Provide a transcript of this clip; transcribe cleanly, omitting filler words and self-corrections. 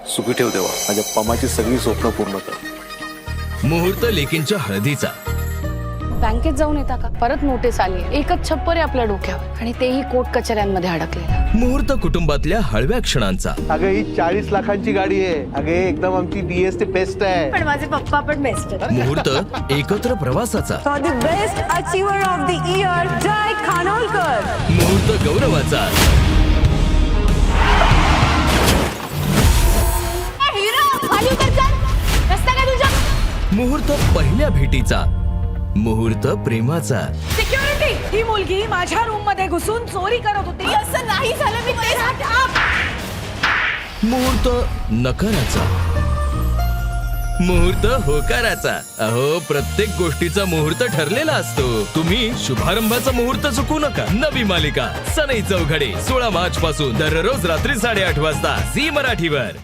सुखी ठेव देवा, माझ्या पमाची सगळी स्वप्न पूर्ण कर. मुहूर्त लेकींच्या हळदीचा. बँकेत जाऊन येता का? परत नोटीस आली. एकच छप्पर आहे आपल्या डोक्यावर आणि तेही कोर्ट कचऱ्यांमध्ये अडकलेला. मुहूर्त कुटुंबातल्या हळव्या क्षणांचा. अगं ही 40 लाखांची गाडी आहे. अगे एकदम आमची BS बेस्ट आहे. पण माझे पप्पा पण बेस्ट आहेत. मुहूर्त एकत्र प्रवासाचा. For the best achiever of the year, Jai Khanolkar. मुहूर्त गौरवाचा. मुहूर्त पहिल्या भेटीचा. मुहूर्त प्रेमाचा. सिक्युरिटी, ही मुलगी माझ्या रूम मध्ये घुसून चोरी करत होती. असं नाही झालं. मी मुहूर्त नकाराचा. मुहूर्त होकाराचा. अहो, प्रत्येक गोष्टीचा मुहूर्त ठरलेला असतो. तुम्ही शुभारंभाचा मुहूर्त चुकू नका. नवी मालिका सनई चौघडे 16 मार्च पासून दररोज रात्री 8:30 वाजता झी मराठीवर.